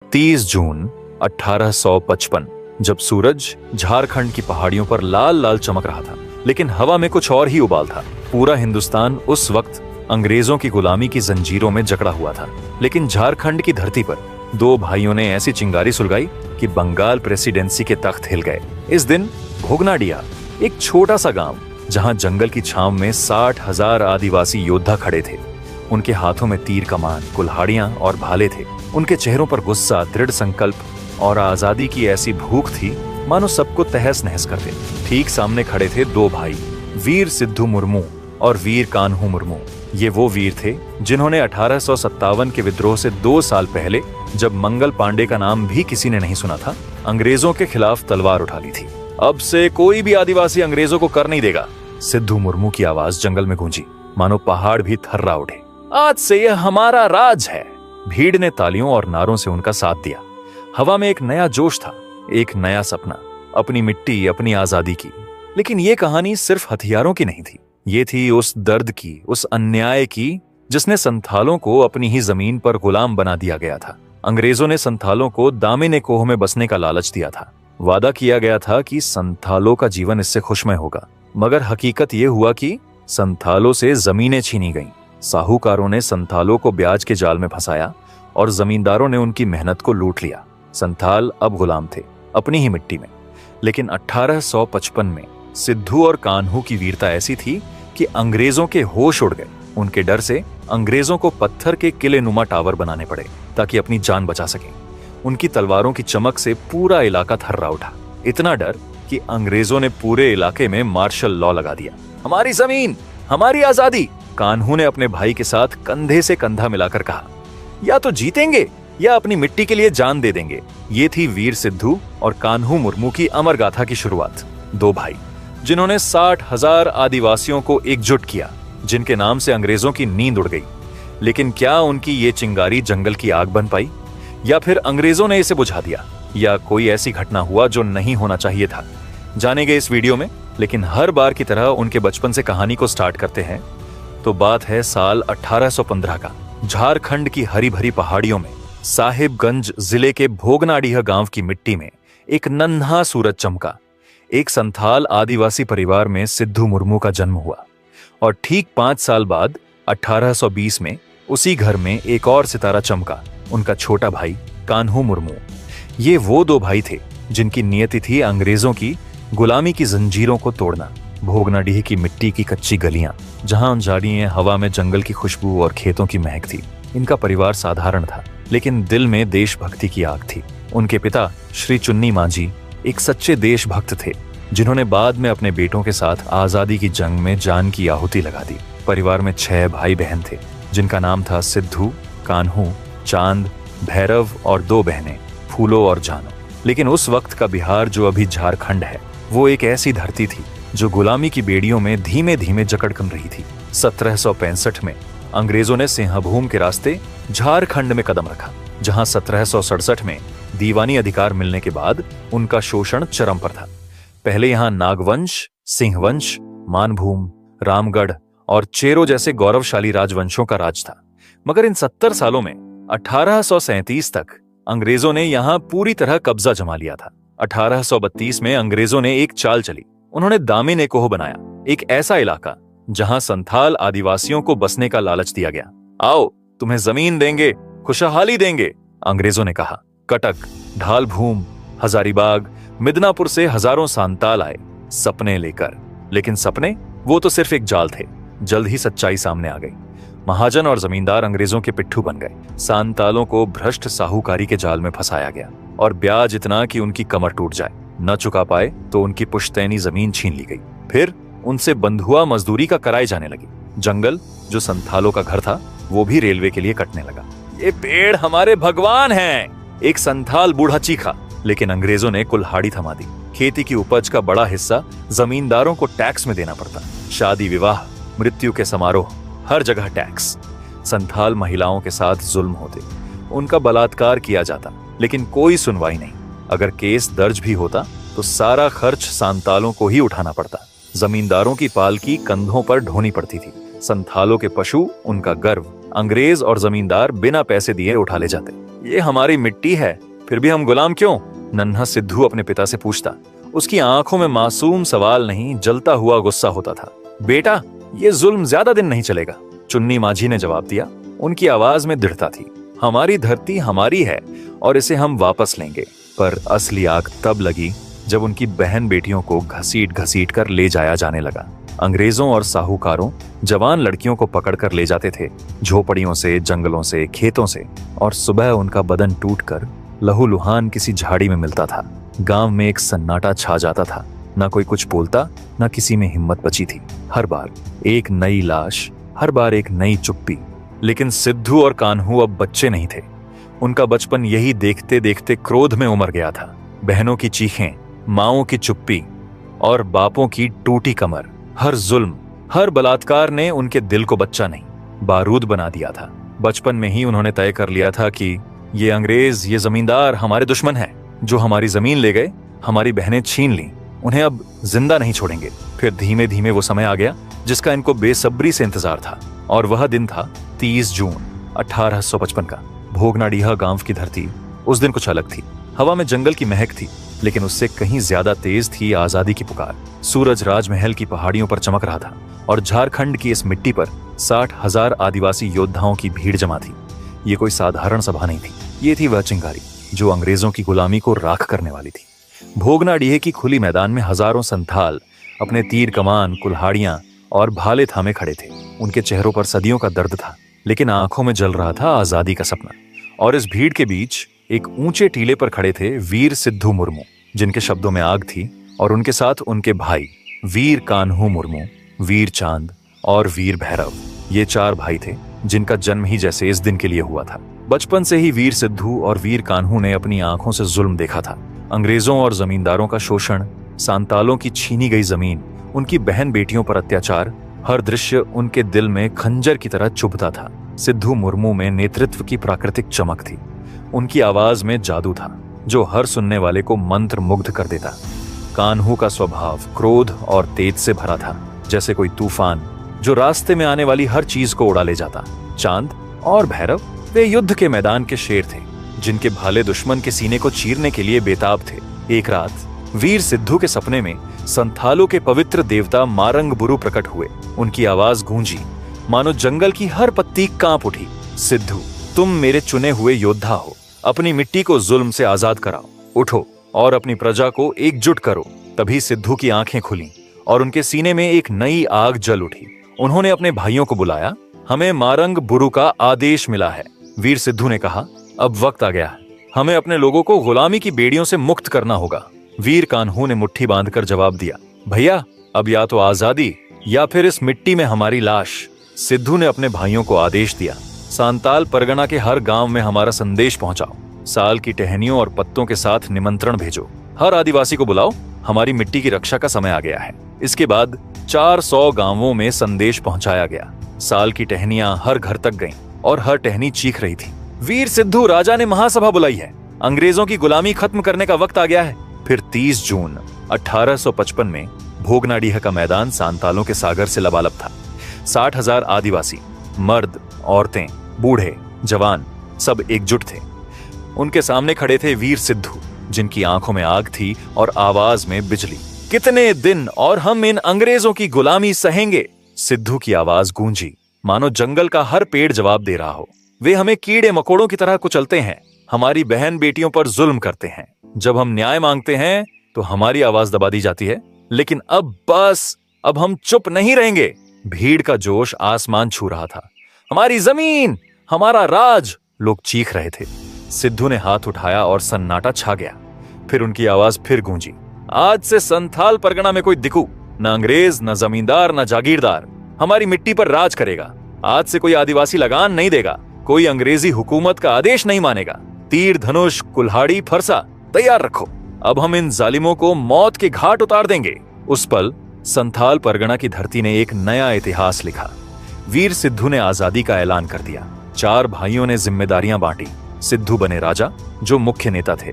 30 जून 1855 जब सूरज झारखंड की पहाड़ियों पर लाल लाल चमक रहा था, लेकिन हवा में कुछ और ही उबाल था। पूरा हिंदुस्तान उस वक्त अंग्रेजों की गुलामी की जंजीरों में जकड़ा हुआ था, लेकिन झारखंड की धरती पर दो भाइयों ने ऐसी चिंगारी सुलगाई कि बंगाल प्रेसिडेंसी के तख्त हिल गए। इस दिन भोगनाडिया, एक छोटा सा गांव जहां जंगल की छांव में 60,000 आदिवासी योद्धा खड़े थे। उनके हाथों में तीर कमान, कुल्हाड़ियां और भाले थे। उनके चेहरों पर गुस्सा, दृढ़ संकल्प और आजादी की ऐसी भूख थी मानो सबको तहस नहस कर दे। ठीक सामने खड़े थे दो भाई, वीर सिद्धू मुर्मू और वीर कान्हू मुर्मू। ये वो वीर थे जिन्होंने 1857 के विद्रोह से 2 साल पहले, जब मंगल पांडे का नाम भी किसी ने नहीं सुना था, अंग्रेजों के खिलाफ तलवार उठा ली थी। अब से कोई भी आदिवासी अंग्रेजों को कर नहीं देगा, सिद्धू मुर्मू की आवाज जंगल में गूंजी, मानो पहाड़ भी थर्रा उठे। आज से यह हमारा राज है। भीड़ ने तालियों और नारों से उनका साथ दिया। हवा में एक नया जोश था, एक नया सपना, अपनी मिट्टी, अपनी आजादी की। लेकिन ये कहानी सिर्फ हथियारों की नहीं थी, ये थी उस दर्द की, उस अन्याय की जिसने संथालों को अपनी ही जमीन पर गुलाम बना दिया गया था। अंग्रेजों ने संथालों को दामिनी कोह में बसने का लालच दिया था। वादा किया गया था कि संथालों का जीवन इससे खुशमय होगा, मगर हकीकत यह हुआ कि संथालों से जमीनें छीनी गईं। साहूकारों ने संथालों को ब्याज के जाल में फंसाया और जमींदारों ने उनकी मेहनत को लूट लिया। संथाल अब गुलाम थे, अपनी ही मिट्टी में। लेकिन 1855 में सिद्धू और कान्हू की वीरता ऐसी थी कि अंग्रेजों के होश उड़ गए। उनके डर से अंग्रेजों को पत्थर के किले नुमा टावर बनाने पड़े ताकि अपनी जान बचा सकें। उनकी तलवारों की चमक से पूरा इलाका थर्रा उठा। इतना डर कि अंग्रेजों ने पूरे इलाके में मार्शल लॉ लगा दिया। हमारी जमीन, हमारी आजादी, कान्हू ने अपने भाई के साथ कंधे से कंधा मिलाकर कहा। या तो जीतेंगे या अपनी मिट्टी के लिए जान दे देंगे। ये थी वीर सिद्धू और कान्हू मुर्मू की अमर गाथा की शुरुआत। दो भाई जिन्होंने 60,000 आदिवासियों को एकजुट किया, जिनके नाम से अंग्रेजों की नींद उड़ गई। लेकिन क्या उनकी ये चिंगारी जंगल की आग बन पाई, या फिर अंग्रेजों ने इसे बुझा दिया, या कोई ऐसी घटना हुआ जो नहीं होना चाहिए था? जानेंगे इस वीडियो में। लेकिन हर बार की तरह उनके बचपन से कहानी को स्टार्ट करते हैं। तो बात है साल 1815 का। झारखंड की हरी भरी पहाड़ियों में साहिबगंज जिले के भोगनाडीह गांव की मिट्टी में एक नन्हा सूरज चमका। एक संथाल आदिवासी परिवार में सिद्धू मुर्मू का जन्म हुआ और ठीक 5 साल बाद 1820 में उसी घर में एक और सितारा चमका, उनका छोटा भाई कान्हू मुर्मू। ये वो दो भाई थे जिनकी नियति थी अंग्रेजों की गुलामी की जंजीरों को तोड़ना। भोगनाडीह की मिट्टी की कच्ची गलियां, जहां उजाड़िए हवा में जंगल की खुशबू और खेतों की महक थी। इनका परिवार साधारण था, लेकिन दिल में देशभक्ति की आग थी। उनके पिता श्री चुन्नी मांझी एक सच्चे देशभक्त थे, जिन्होंने बाद में अपने बेटों के साथ आजादी की जंग में जान की आहुति लगा दी। परिवार में 6 भाई बहन थे, जिनका नाम था सिद्धू, कान्हू, चांद, भैरव और 2 बहनें, फूलो और जानो। लेकिन उस वक्त का बिहार, जो अभी झारखंड है, वो एक ऐसी धरती थी जो गुलामी की बेड़ियों में धीमे धीमे जकड़ कर रही थी। 1765 में अंग्रेजों ने सिंहभूम के रास्ते झारखंड में कदम रखा, जहां 1767 में दीवानी अधिकार मिलने के बाद उनका शोषण चरम पर था। पहले यहां नागवंश, सिंहवंश, मानभूम, रामगढ़ और चेरो जैसे गौरवशाली राजवंशों का राज था। मगर इन 70 सालों में 1837 तक अंग्रेजों ने यहां पूरी तरह कब्जा जमा लिया था। 1832 में अंग्रेजों ने एक चाल चली। उन्होंने दामिनी कोह बनाया, एक ऐसा इलाका जहां संथाल आदिवासियों को बसने का लालच दिया गया। आओ, तुम्हें जमीन देंगे, खुशहाली देंगे, अंग्रेजों ने कहा। कटक, ढालभूम, हजारीबाग, मिदनापुर से हजारों सांताल आए सपने लेकर। लेकिन सपने वो तो सिर्फ एक जाल थे। जल्द ही सच्चाई सामने आ गई। महाजन और जमींदार अंग्रेजों के पिट्ठू बन गए। सांतालों को भ्रष्ट साहूकारी के जाल में फंसाया गया और ब्याज इतना कि उनकी कमर टूट जाए। न चुका पाए तो उनकी पुश्तैनी जमीन छीन ली गई। फिर उनसे बंधुआ मजदूरी का कराई जाने लगी। जंगल, जो संथालों का घर था, वो भी रेलवे के लिए कटने लगा। ये पेड़ हमारे भगवान हैं, एक संथाल बूढ़ा चीखा। लेकिन अंग्रेजों ने कुल्हाड़ी थमा दी। खेती की उपज का बड़ा हिस्सा जमींदारों को टैक्स में देना पड़ता। शादी विवाह, मृत्यु के समारोह, हर जगह टैक्स। संथाल महिलाओं के साथ जुल्म होते, उनका बलात्कार किया जाता, लेकिन कोई सुनवाई नहीं। अगर केस दर्ज भी होता तो सारा खर्च सांतालों को ही उठाना पड़ता। जमींदारों की पालकी कंधों पर ढोनी पड़ती थी। संथालों के पशु, उनका गर्व, अंग्रेज और जमींदार बिना पैसे दिए उठा ले जाते। ये हमारी मिट्टी है, फिर भी हम गुलाम क्यों? नन्हा सिद्धू अपने पिता से पूछता। उसकी आंखों में मासूम सवाल नहीं, जलता हुआ गुस्सा होता था। बेटा, ये जुल्म ज्यादा दिन नहीं चलेगा, चुन्नी माझी ने जवाब दिया। उनकी आवाज में दृढ़ता थी। हमारी धरती हमारी है और इसे हम वापस लेंगे। पर असली आग तब लगी जब उनकी बहन बेटियों को घसीट घसीट कर ले जाया जाने लगा। अंग्रेजों और साहूकारों जवान लड़कियों को पकड़कर ले जाते थे, झोपड़ियों से, जंगलों से, खेतों से, और सुबह उनका बदन टूटकर लहूलुहान किसी झाड़ी में मिलता था। गांव में एक सन्नाटा छा जाता था। ना कोई कुछ बोलता, ना किसी में हिम्मत बची थी। हर बार एक नई लाश, हर बार एक नई चुप्पी। लेकिन सिद्धू और कान्हू अब बच्चे नहीं थे। उनका बचपन यही देखते देखते क्रोध में उमड़ गया था। बहनों की चीखें, माओं की चुप्पी और बापों की टूटी कमर। हर जुल्म, हर बलात्कार ने उनके दिल को बच्चा नहीं, बारूद बना दिया था। बचपन में ही उन्होंने तय कर लिया था कि ये अंग्रेज, ये जमींदार हमारे दुश्मन हैं। जो हमारी जमीन ले गए, हमारी बहनें छीन ली, उन्हें अब जिंदा नहीं छोड़ेंगे। फिर धीमे धीमे वो समय आ गया जिसका इनको बेसब्री से इंतजार था, और वह दिन था 30 जून 1855 का। भोगनाडीहा गांव की धरती उस दिन कुछ अलग थी। हवा में जंगल की महक थी, लेकिन उससे कहीं ज्यादा तेज थी आजादी की पुकार। सूरज राजमहल की पहाड़ियों पर चमक रहा था और झारखंड की इस मिट्टी पर 60,000 आदिवासी योद्धाओं की भीड़ जमा थी। ये कोई साधारण सभा नहीं थी, ये थी वह चिंगारी जो अंग्रेजों की गुलामी को राख करने वाली थी। भोगनाडीह की खुली मैदान में हजारों संथाल अपने तीर कमान, कुल्हाड़ियां और भाले थामे खड़े थे। उनके चेहरों पर सदियों का दर्द था, लेकिन आंखों में जल रहा था आजादी का सपना। और इस भीड़ के बीच एक ऊंचे टीले पर खड़े थे वीर सिद्धू मुर्मू, जिनके शब्दों में आग थी, और उनके साथ उनके भाई वीर कान्हू मुर्मू, वीर चांद और वीर भैरव। ये 4 भाई थे जिनका जन्म ही जैसे इस दिन के लिए हुआ था। बचपन से ही वीर सिद्धू और वीर कान्हू ने अपनी आंखों से जुल्म देखा था। अंग्रेजों और जमींदारों का शोषण, सांतालों की छीनी गई जमीन, उनकी बहन बेटियों पर अत्याचार, हर दृश्य उनके दिल में खंजर की तरह चुभता था। सिद्धू मुर्मू में नेतृत्व की प्राकृतिक चमक थी। उनकी आवाज में जादू था जो हर सुनने वाले को मंत्र मुग्ध कर देता। कान्हू का स्वभाव क्रोध और तेज से भरा था, जैसे कोई तूफान जो रास्ते में आने वाली हर चीज को उड़ा ले जाता। चांद और भैरव वे युद्ध के मैदान के शेर थे, जिनके भाले दुश्मन के सीने को चीरने के लिए बेताब थे। एक रात वीर सिद्धू के सपने में संथालों के पवित्र देवता मारंग बुरु प्रकट हुए। उनकी आवाज गूंजी मानो जंगल की हर पत्ती कांप उठी। सिद्धू, तुम मेरे चुने हुए योद्धा हो, अपनी मिट्टी को जुल्म से आजाद कराओ। उठो और अपनी प्रजा को एकजुट करो। तभी सिद्धू की आंखें खुली और उनके सीने में एक नई आग जल उठी। उन्होंने अपने भाइयों को बुलाया। हमें मारंग बुरु का आदेश मिला है, वीर सिद्धू ने कहा। अब वक्त आ गया है, हमें अपने लोगों को गुलामी की बेड़ियों से मुक्त करना होगा। वीर कान्हू ने मुट्ठी बांधकर जवाब दिया, भैया, अब या तो आजादी या फिर इस मिट्टी में हमारी लाश। सिद्धू ने अपने भाइयों को आदेश दिया, सांताल परगना के हर गांव में हमारा संदेश पहुंचाओ। साल की टहनियों और पत्तों के साथ निमंत्रण भेजो। हर आदिवासी को बुलाओ, हमारी मिट्टी की रक्षा का समय आ गया है। इसके बाद 400 गांवों में संदेश पहुंचाया गया। साल की टहनियां हर घर तक गईं और हर टहनी चीख रही थी, वीर सिद्धू, राजा ने महासभा बुलाई है, अंग्रेजों की गुलामी खत्म करने का वक्त आ गया है। फिर 30 जून 1855 में भोगनाडीह का मैदान सांतालों के सागर से लबालब था। 60,000 आदिवासी, मर्द, औरतें, बूढ़े, जवान, सब एकजुट थे। उनके सामने खड़े थे वीर सिद्धू, जिनकी आंखों में आग थी और आवाज में बिजली। कितने दिन और हम इन अंग्रेजों की गुलामी सहेंगे? सिद्धू की आवाज गूंजी मानो जंगल का हर पेड़ जवाब दे रहा हो। वे हमें कीड़े मकोड़ों की तरह कुचलते हैं, हमारी बहन बेटियों पर जुल्म करते हैं। जब हम न्याय मांगते हैं तो हमारी आवाज दबा दी जाती है। लेकिन अब बस, अब हम चुप नहीं रहेंगे। भीड़ का जोश आसमान छू रहा था। हमारी जमीन, हमारा राज, लोग चीख रहे थे। सिद्धू ने हाथ उठाया और सन्नाटा छा गया। फिर उनकी आवाज फिर गूंजी, आज से संथाल परगना में कोई दिकू, न अंग्रेज, न जमींदार, न जागीरदार हमारी मिट्टी पर राज करेगा। आज से कोई आदिवासी लगान नहीं देगा, कोई अंग्रेजी हुकूमत का आदेश नहीं मानेगा। तीर, धनुष, कुल्हाड़ी, फरसा तैयार रखो। अब हम इन जालिमों को मौत के घाट उतार देंगे। उस पल संथाल परगना की धरती ने एक नया इतिहास लिखा। वीर सिद्धू ने आजादी का ऐलान कर दिया। 4 भाइयों ने जिम्मेदारियां बांटी। सिद्धू बने राजा, जो मुख्य नेता थे।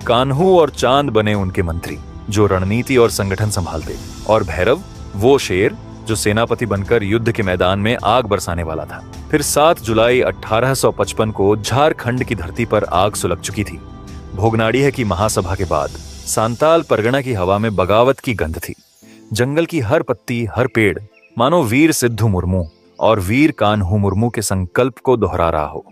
कान्हू और चांद बने उनके मंत्री, जो रणनीति और संगठन संभालते। और भैरव, वो शेर जो सेनापति बनकर युद्ध के मैदान में आग बरसाने वाला था। फिर 7 जुलाई 1855 को झारखंड की धरती पर आग सुलग चुकी थी। भोगनाडीह की महासभा के बाद सांताल परगना की हवा में बगावत की गंध थी। जंगल की हर पत्ती, हर पेड़ मानो वीर सिद्धू मुर्मू और वीर कान्हू मुर्मू के संकल्प को दोहरा रहा हो।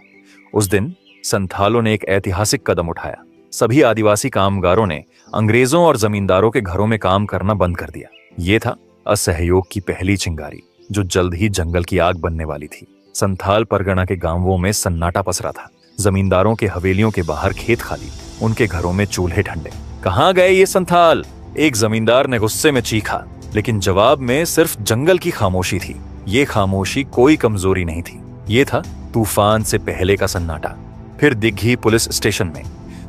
उस दिन संथालों ने एक ऐतिहासिक कदम उठाया। सभी आदिवासी कामगारों ने अंग्रेजों और जमींदारों के घरों में काम करना बंद कर दिया। ये था असहयोग की पहली चिंगारी, जो जल्द ही जंगल की आग बनने वाली थी। संथाल परगना के गांवों में सन्नाटा पसरा था। जमींदारों के हवेलियों के बाहर खेत खाली, उनके घरों में चूल्हे ठंडे। कहाँ गए ये संथाल? एक जमींदार ने गुस्से में चीखा, लेकिन जवाब में सिर्फ जंगल की खामोशी थी। ये खामोशी कोई कमजोरी नहीं थी, ये था तूफान से पहले का सन्नाटा। फिर दिघी पुलिस स्टेशन में,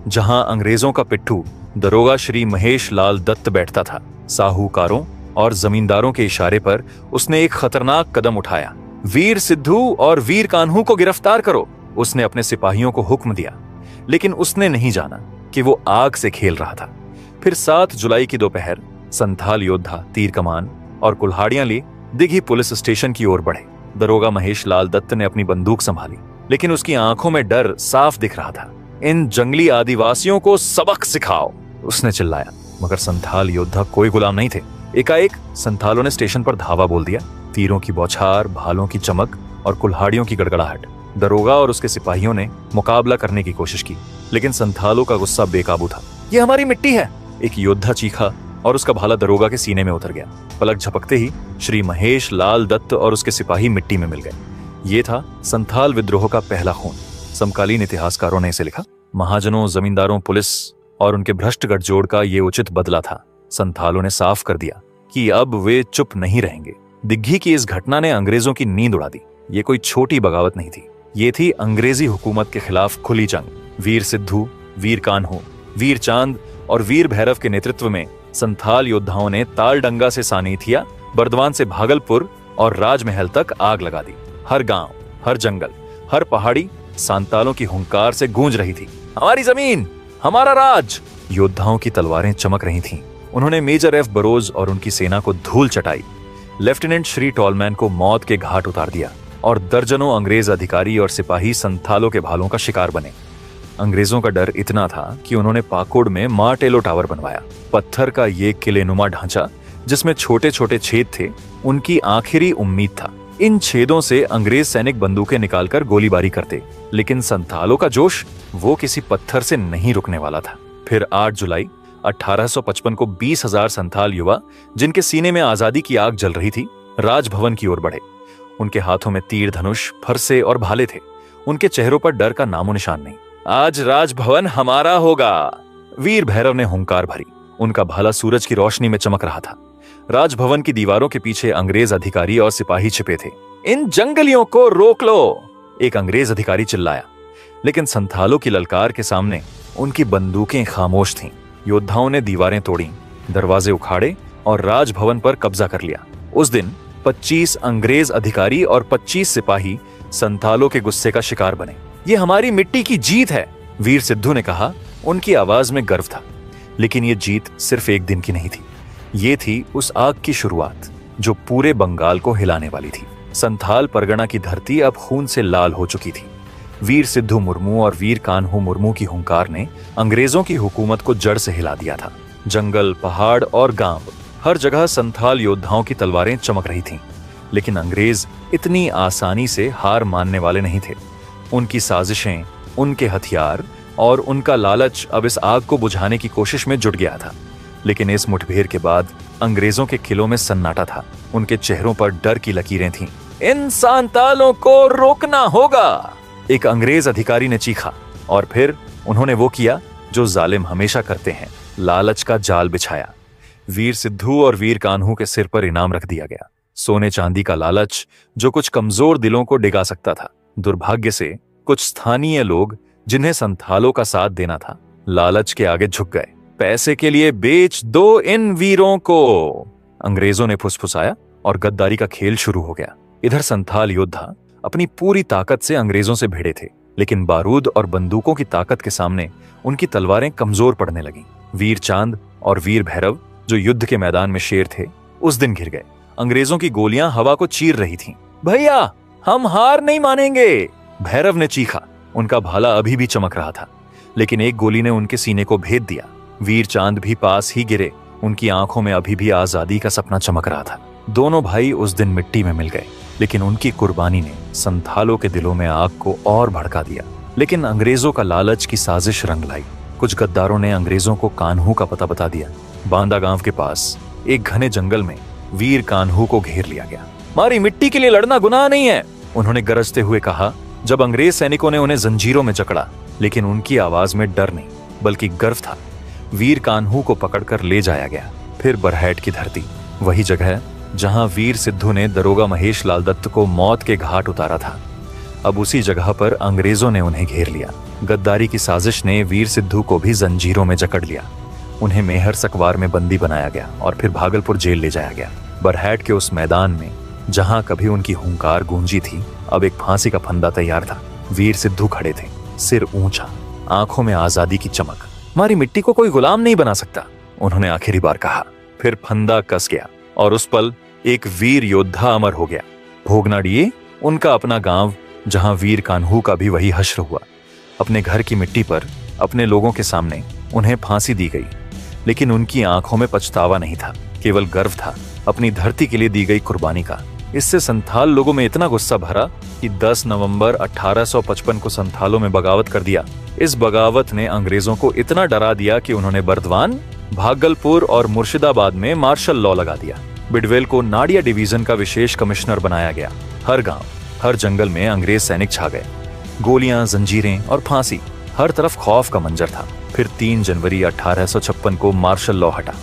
जहां अंग्रेजों का पिट्ठू दरोगा श्री महेश लाल दत्त बैठता था, साहूकारों और जमींदारों के इशारे पर उसने एक खतरनाक कदम उठाया। वीर सिद्धू और वीर कान्हू को गिरफ्तार करो, उसने अपने सिपाहियों को हुक्म दिया। लेकिन उसने नहीं जाना कि वो आग से खेल रहा था। फिर 7 जुलाई की दोपहर संथाल योद्धा तीर कमान और कुल्हाड़ियां लिए दिघी पुलिस स्टेशन की ओर बढ़े। दरोगा महेश लाल दत्त ने अपनी बंदूक संभाली, लेकिन उसकी आंखों में डर साफ दिख रहा था। इन जंगली आदिवासियों को सबक सिखाओ, उसने चिल्लाया। मगर संथाल योद्धा कोई गुलाम नहीं थे। एकाएक संथालों ने स्टेशन पर धावा बोल दिया। तीरों की बौछार, भालों की चमक और कुल्हाड़ियों की गड़गड़ाहट। दरोगा और उसके सिपाहियों ने मुकाबला करने की कोशिश की, लेकिन संथालों का गुस्सा बेकाबू था। ये हमारी मिट्टी है, एक योद्धा चीखा और उसका भाला दरोगा के सीने में उतर गया। पलक झपकते ही श्री महेश लाल दत्त और उसके सिपाही मिट्टी में मिल गए। ये था संथाल विद्रोह का पहला खून। समकालीन इतिहासकारों ने इसे लिखा। महाजनों, जमींदारों, पुलिस और उनके भ्रष्ट गठजोड़ का ये उचित बदला था। संथालों ने साफ कर दिया कि अब वे चुप नहीं रहेंगे। दिग्घी की इस घटना ने अंग्रेजों की नींद उड़ा दी। ये कोई छोटी बगावत नहीं थी, ये थी अंग्रेजी हुकूमत के खिलाफ खुली जंग। वीर सिद्धू, वीर कान्हू, वीर चांद और वीर भैरव के नेतृत्व में संथाल योद्धाओं ने तालडंगा से सानीथिया, बर्दवान से भागलपुर और राजमहल तक आग लगा दी। हर गांव, हर जंगल, हर पहाड़ी सांतालों की हुंकार से गूंज रही थी। हमारी जमीन, हमारा राज। योद्धाओं की तलवारें चमक रही थीं। उन्होंने मेजर एफ बरोज और उनकी सेना को धूल चटाई। लेफ्टिनेंट श्री टॉलमैन को मौत के घाट उतार दिया और दर्जनों अंग्रेज अधिकारी और सिपाही संथालों के भालों का शिकार बने। अंग्रेजों का डर इतना था कि उन्होंने पाकोड में मार्टेलो टावर बनवाया। पत्थर का ये किलेनुमा ढांचा जिसमें छोटे छोटे छेद थे, उनकी आखिरी उम्मीद था। इन छेदों से अंग्रेज सैनिक बंदूकें निकालकर गोलीबारी करते, लेकिन संथालों का जोश वो किसी पत्थर से नहीं रुकने वाला था। फिर 8 जुलाई 1855 को 20,000 संथाल युवा, जिनके सीने में आजादी की आग जल रही थी, राजभवन की ओर बढ़े। उनके हाथों में तीर धनुष, फरसे और भाले थे। उनके चेहरों पर डर का नामो निशान नहीं। आज राजभवन हमारा होगा, वीर भैरव ने हुंकार भरी। उनका भाला सूरज की रोशनी में चमक रहा था। राजभवन की दीवारों के पीछे अंग्रेज अधिकारी और सिपाही छिपे थे। इन जंगलियों को रोक लो, एक अंग्रेज अधिकारी चिल्लाया। लेकिन संथालों की ललकार के सामने उनकी बंदूकें खामोश थीं। योद्धाओं ने दीवारें तोड़ी, दरवाजे उखाड़े और राजभवन पर कब्जा कर लिया। उस दिन 25 अंग्रेज अधिकारी और 25 सिपाही संथालों के गुस्से का शिकार बने। ये हमारी मिट्टी की जीत है, वीर सिद्धू ने कहा। उनकी आवाज में गर्व था। लेकिन ये जीत सिर्फ एक दिन की नहीं थी। ये थी उस आग की शुरुआत जो पूरे बंगाल को हिलाने वाली थी। संथाल परगना की धरती अब खून से लाल हो चुकी थी। वीर सिद्धू मुर्मू और वीर कान्हू मुर्मू की हुंकार ने अंग्रेजों की हुकूमत को जड़ से हिला दिया था। जंगल, पहाड़ और गांव, हर जगह संथाल योद्धाओं की तलवारें चमक रही थीं। लेकिन अंग्रेज इतनी आसानी से हार मानने वाले नहीं थे। उनकी साजिशें, उनके हथियार और उनका लालच अब इस आग को बुझाने की कोशिश में जुट गया था। लेकिन इस मुठभेड़ के बाद अंग्रेजों के किलों में सन्नाटा था। उनके चेहरों पर डर की लकीरें थीं। इन सांतालों को रोकना होगा, एक अंग्रेज अधिकारी ने चीखा। और फिर उन्होंने वो किया जो जालिम हमेशा करते हैं, लालच का जाल बिछाया। वीर सिद्धू और वीर कान्हू के सिर पर इनाम रख दिया गया, सोने चांदी का लालच जो कुछ कमजोर दिलों को डिगा सकता था। दुर्भाग्य से कुछ स्थानीय लोग जिन्हें संथालों का साथ देना था, लालच के आगे झुक गए। पैसे के लिए बेच दो इन वीरों को, अंग्रेजों ने फुसफुसाया और गद्दारी का खेल शुरू हो गया। इधर संथाल योद्धा अपनी पूरी ताकत से अंग्रेजों से भिड़े थे, लेकिन बारूद और बंदूकों की ताकत के सामने उनकी तलवारें कमजोर पड़ने लगीं। वीर चांद और वीर भैरव, जो युद्ध के मैदान में शेर थे, उस दिन घिर गए। अंग्रेजों की गोलियां हवा को चीर रही थीं। भैया, हम हार नहीं मानेंगे, भैरव ने चीखा। उनका भाला अभी भी चमक रहा था, लेकिन एक गोली ने उनके सीने को भेद दिया। वीर चांद भी पास ही गिरे। उनकी आंखों में अभी भी आजादी का सपना चमक रहा था। दोनों भाई उस दिन मिट्टी में मिल गए, लेकिन उनकी कुर्बानी ने संथालों के दिलों में आग को और भड़का दिया। लेकिन अंग्रेजों का लालच की साजिश रंग लाई। कुछ गद्दारों ने अंग्रेजों को कान्हू का पता बता दिया। बांदा गांव के पास एक घने जंगल में वीर कान्हू को घेर लिया गया। हमारी मिट्टी के लिए लड़ना गुनाह नहीं है, उन्होंने गरजते हुए कहा जब अंग्रेज सैनिकों ने उन्हें जंजीरों में जकड़ा। लेकिन उनकी आवाज में डर नहीं बल्कि गर्व था। वीर कान्हू को पकड़कर ले जाया गया। फिर बरहैट की धरती, वही जगह जहां वीर सिद्धू ने दरोगा महेश लाल दत्त को मौत के घाट उतारा था। अब उसी जगह पर अंग्रेजों ने उन्हें घेर लिया। गद्दारी की साजिश ने वीर सिद्धू को भी जंजीरों में जकड़ लिया। उन्हें मेहर सकवार में बंदी बनाया गया और फिर भागलपुर जेल ले जाया गया। बरहैट के उस मैदान में जहां कभी उनकी हुंकार गूंजी थी, अब एक फांसी का फंदा तैयार था। वीर सिद्धू खड़े थे, सिर ऊंचा, आंखों में आजादी की चमक। हमारी मिट्टी को कोई गुलाम नहीं बना सकता, उन्होंने आखिरी बार कहा। फिर फंदा कस गया और उस पल एक वीर योद्धा अमर हो गया। भोगनाडीये, उनका अपना गांव, जहां वीर कान्हू का भी वही हश्र हुआ। अपने घर की मिट्टी पर, अपने लोगों के सामने उन्हें फांसी दी गई। लेकिन उनकी आंखों में पछतावा नहीं था, केवल गर्व था अपनी धरती के लिए दी गई कुर्बानी का। इससे संथाल लोगों में इतना गुस्सा भरा कि 10 नवंबर 1855 को संथालों में बगावत कर दिया। इस बगावत ने अंग्रेजों को इतना डरा दिया कि उन्होंने बर्दवान, भागलपुर और मुर्शिदाबाद में मार्शल लॉ लगा दिया। बिडवेल को नाडिया डिवीजन का विशेष कमिश्नर बनाया गया। हर गांव, हर जंगल में अंग्रेज सैनिक छा गए। गोलियां, जंजीरें और फांसी, हर तरफ खौफ का मंजर था। फिर 3 जनवरी 1856 को मार्शल लॉ हटा।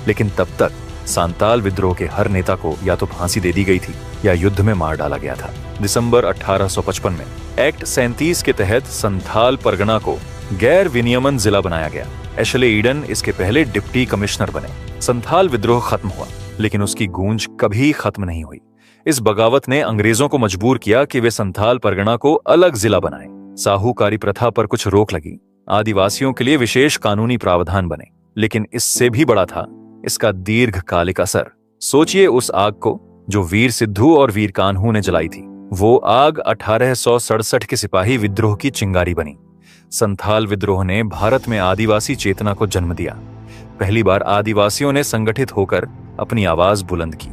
लेकिन तब तक सांताल विद्रोह के हर नेता को या तो फांसी दे दी गई थी या युद्ध में मार डाला गया था। दिसंबर 1855 में एक्ट 37 के तहत संथाल परगना को गैर विनियमन जिला बनाया गया। एशले ईडन इसके पहले डिप्टी कमिश्नर बने। संथाल विद्रोह खत्म हुआ, लेकिन उसकी गूंज कभी खत्म नहीं हुई। इस बगावत ने अंग्रेजों को मजबूर किया कि वे संथाल परगना को अलग जिला बनाएं। साहूकारी प्रथा पर कुछ रोक लगी। आदिवासियों के लिए विशेष कानूनी प्रावधान बने। लेकिन इससे भी बड़ा था इसका दीर्घकालिक असर। सोचिए उस आग को जो वीर सिद्धू और वीर कान्हू ने जलाई थी। वो आग 1867 के सिपाही विद्रोह की चिंगारी बनी। संथाल विद्रोह ने भारत में आदिवासी चेतना को जन्म दिया। पहली बार आदिवासियों ने संगठित होकर अपनी आवाज बुलंद की।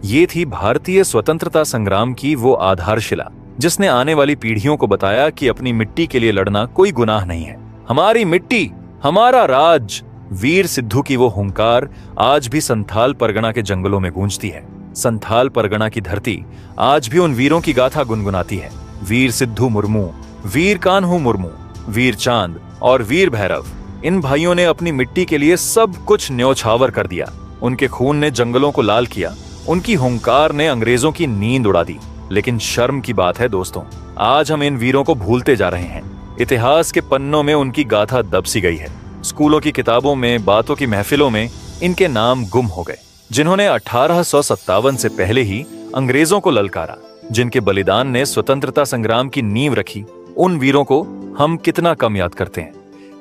ये थी भारतीय स्वतंत्रता संग्राम की वो आधारशिला जिसने आने वाली पीढ़ियों को बताया कि अपनी मिट्टी के लिए लड़ना कोई गुनाह नहीं है। हमारी मिट्टी, हमारा राज। वीर सिद्धू की वो हुंकार आज भी संथाल परगना के जंगलों में गूंजती है। संथाल परगना की धरती आज भी उन वीरों की गाथा गुनगुनाती है। वीर सिद्धू मुर्मू, वीर कान्हू मुर्मू, वीर चांद और वीर भैरव, इन भाइयों ने अपनी मिट्टी के लिए सब कुछ न्योछावर कर दिया। उनके खून ने जंगलों को लाल किया। उनकी हुंकार ने अंग्रेजों की नींद उड़ा दी। लेकिन शर्म की बात है दोस्तों, आज हम इन वीरों को भूलते जा रहे हैं। इतिहास के पन्नों में उनकी गाथा दब सी गई है। स्कूलों की किताबों में, बातों की महफिलों में इनके नाम गुम हो गए। जिन्होंने 1857 से पहले ही अंग्रेजों को ललकारा, जिनके बलिदान ने स्वतंत्रता संग्राम की नींव रखी, उन वीरों को हम कितना कम याद करते हैं।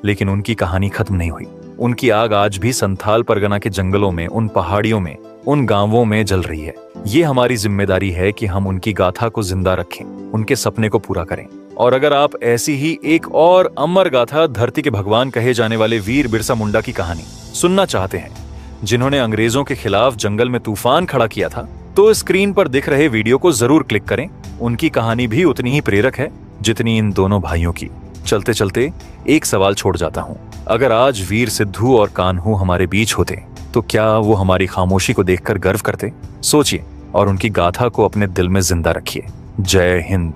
लेकिन उनकी कहानी खत्म नहीं हुई। उनकी आग आज भी संथाल परगना के जंगलों में, उन पहाड़ियों में, उन गांवों में जल रही है। ये हमारी जिम्मेदारी है कि हम उनकी गाथा को जिंदा रखें, उनके सपने को पूरा करें। और अगर आप ऐसी ही एक और अमर गाथा, धरती के भगवान कहे जाने वाले वीर बिरसा मुंडा की कहानी सुनना चाहते हैं, जिन्होंने अंग्रेजों के खिलाफ जंगल में तूफान खड़ा किया था, तो स्क्रीन पर दिख रहे वीडियो को जरूर क्लिक करें। उनकी कहानी भी उतनी ही प्रेरक है जितनी इन दोनों भाइयों की। चलते चलते एक सवाल छोड़ जाता हूं, अगर आज वीर सिद्धू और कान्हू हमारे बीच होते तो क्या वो हमारी खामोशी को देखकर गर्व करते? सोचिए और उनकी गाथा को अपने दिल में जिंदा रखिए। जय हिंद।